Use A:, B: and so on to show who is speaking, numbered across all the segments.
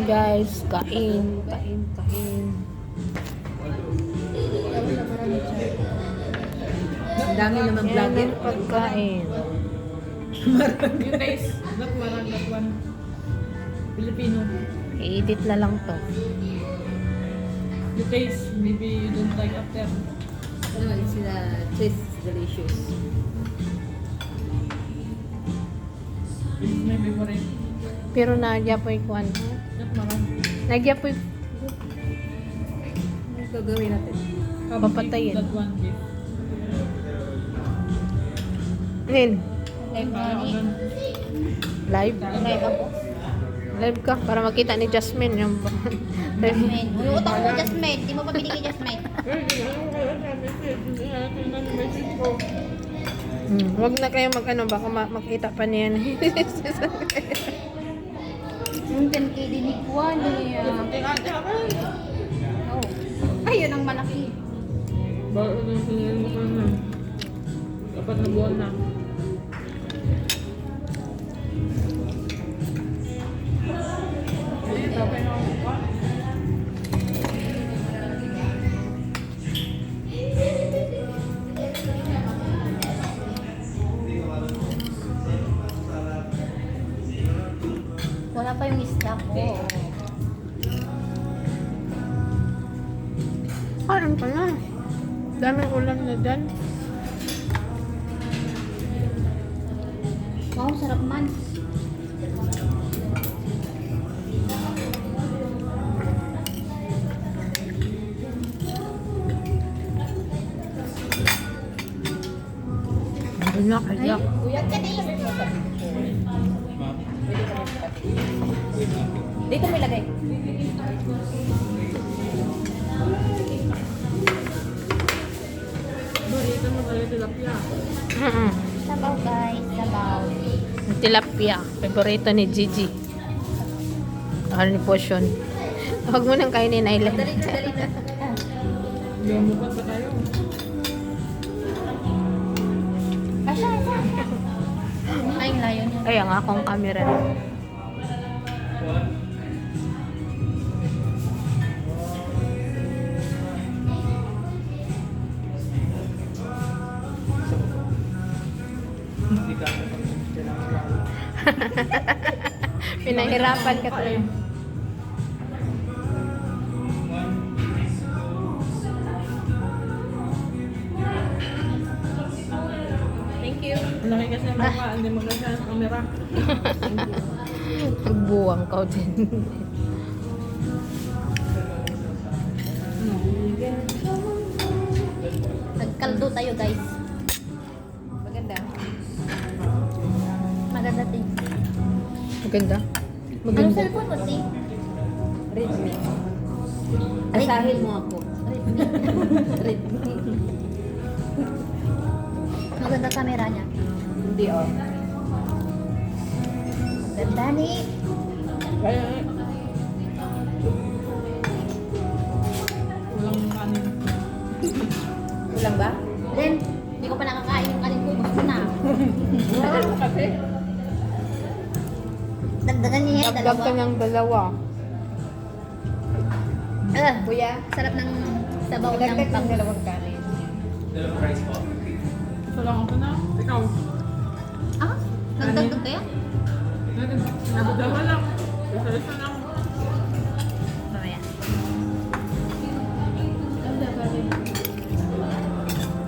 A: Guys, kain.
B: Ang dami naman vlogger.
A: Yan ang pagkain.
C: You guys, not marang, that one. Filipino.
A: I-edit na lang to.
C: You guys, maybe you don't like after.
B: Ano, it's taste delicious.
C: This is my favorite.
A: Pero nagya po yung kwan.
C: Not marang.
A: Nagya po yung
B: Ano gagawin natin?
A: Papatayin.
C: That one, beef.
A: Nin,
C: Ganun.
A: live. Live ka para makita ni Jasmine yung
D: Jasmine. Uy, utang mo, Jasmine. Di mo pa binigay, Jasmine.
A: Wag na kayo mag-ano, baka makita pa niya.
D: Yung 10K dinig ko, niya. Oh. Ayun ang malaki.
C: Bakit na sinilin mo ka na? Dapat na buwan na.
D: Wala pa yung stock ko.
A: Kain ka na. Daming ulam na dyan.
D: Wow, sarap man.
A: Ano na kaya?
D: Kuya, kanin.
B: Dito may lagay.
C: Ito mo talaga tilapia.
D: Sabaw, guys. Sabaw.
A: Tilapia. Favorito ni Gigi. Ano ni Potion. Huwag mo nang kainin, Island.
B: Dali na.
C: Gamukat pa tayo.
D: Asya. Ay, yung layo niya.
A: Ay, ang akong camera. Pinahirapan ka tayo.
B: Thank you.
C: Ang laki kasi ang mukha, hindi mo kasi ang camera.
A: Magbuwang ka din.
D: Nagkaldo tayo, guys.
B: Maganda.
D: Maganda, ting.
A: Maganda.
D: Anong
A: Maganda.
D: cellphone mo, ting?
B: Redmi. Asahin mo ako. Redmi.
D: Maganda camera niya.
B: Hindi oh.
D: Ganda ni.
C: Kaya, walang kanin.
B: Ulang ba?
D: Then, hindi ko pa nakakain yung kanin ko. Gusto na.
B: Kasi.
D: Dagdagan niya yung
A: Dagdag ka
D: dalawa.
A: ng dalawa.
B: Kuya,
D: Sarap ng sabaw ng
B: dagdag ng
D: pang...
B: dalawang kanin.
C: Gusto lang ako na. Ikaw.
D: Ah? Nagdagdag kaya?
C: Nabudama lang. Isa-isa lang.
D: Mamaya.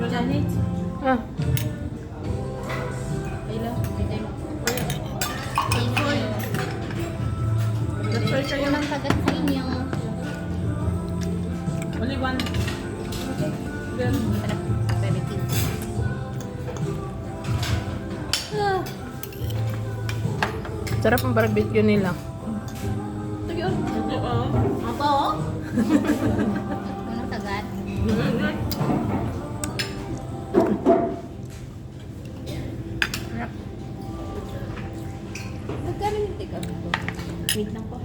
B: Janet.
A: Ah,
B: Ayla.
D: Thank you.
C: That's why kayo.
D: Unang kagat sa inyo.
C: Only one. Then,
D: Sarap. Barbecue.
A: sarap ang barbecue nila.
B: Sige oh.
C: ito ah.
D: Ako? Unang kagat. Sarap.
B: Magkano yung take-out ko? Wait lang po.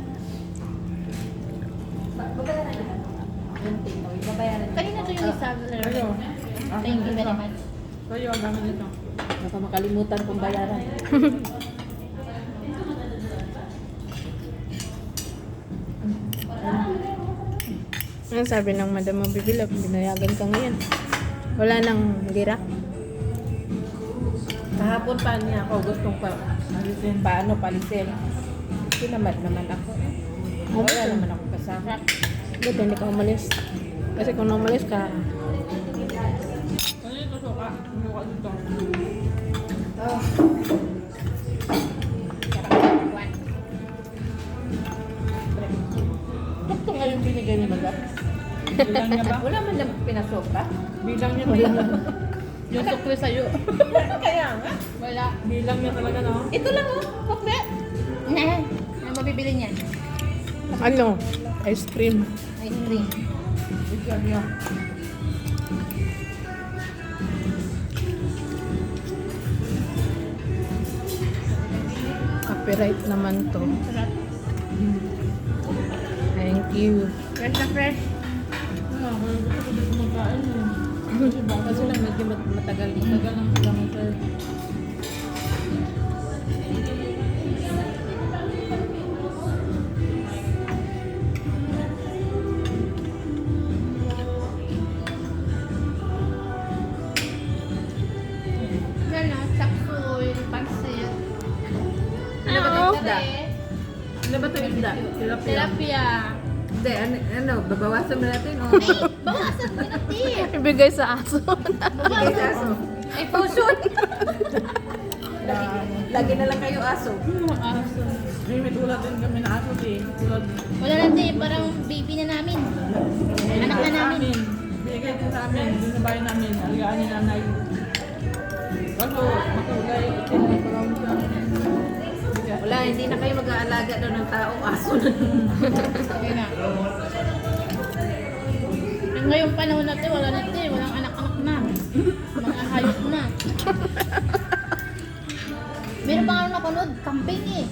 B: Babayaran na. Yung take-out. Babayaran na.
D: Kanina to yung isa.
C: Kayo.
D: Thank you very much.
C: Kayo, ang gamit nito.
B: Baka makalimutan kong bayaran.
A: Ang sabi ng madam mo, bibila, binayagan ka ngayon. Wala nang gira.
C: Kahapon pa niya ako gustong palisin. Paano palisin? Sinamad naman ako. Wala naman ako kasama.
A: Ba't hindi ka umalis? Kasi kung umalis ka,
C: Ano ito suka? Suka dito. Ito nga yung binigay ni Madam. Bilang niya ba? Wala man lang pinasoka. Bilang niya talaga. Yung sukli sa'yo. Kaya nga.
B: Wala.
C: Bilang niya talaga, no?
B: Ito lang oh. Kokbe.
D: Ano mabibili niya?
A: ano? Ice cream.
D: Ice cream.
C: Bilang niya.
A: Copyright naman to. Thank you.
D: Fresh na fresh.
C: Wala, kaya gusto ko dito magkain eh. Kasi lang medyo matagal. Matagal lang sila mag-serve.
D: Yan na, saksoy, pansit.
C: Ano ba ito isda? Ano ba ito isda? Tilapia.
D: Tilapia.
C: Hindi, ano, babawasan mo natin o?
D: Ay, bawasan mo natin.
A: Ibigay sa aso.
C: Bigay sa aso.
D: Ay, potion.
C: Lagi na lang kayo aso. Aso. May tulad din kami na aso eh. Tulad.
D: Wala natin, parang baby na namin. Anak na namin.
C: Bigay din sa amin. Doon sa bahay namin. Aligaan ni nanay. Kaso, matulay. Wala, hindi na kayo mag-aalaga daw ng tao. Aso na.
D: Ayun na. Ngayong panahon natin, wala natin. Walang anak-anak na. Mga hayop na. Meron pa nga napanood, kambing eh.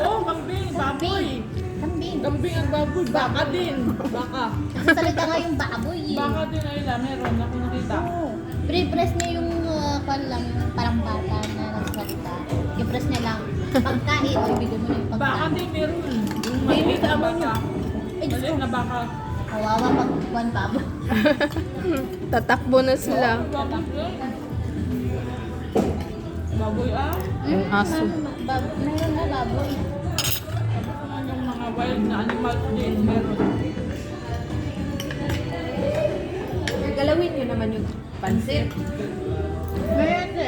C: Oo, kambing, baboy.
D: Kambing.
C: Kambing ang baboy. Baka din. Baka.
D: Kasi salita nga yung baboy eh.
C: Baka din ay meron. Ako nakita.
D: Oo. Pre-press niya yung lang, yung parang bata na nagsalita. Yung press niya lang. Pagkain, o ibigay mo na yung
C: Baka
D: pagkain.
C: din meron. Yung maliit na baka.
D: Ay, Diyos
C: Maliit
D: ko.
C: na baka.
D: Kawawa pag buwan baboy.
A: Tatakbo na sila.
C: Baboy ah.
A: Yung aso.
D: Meron na baboy.
C: Yung mga wild na animals din meron. Galawin nyo naman yung pansit.
D: Meron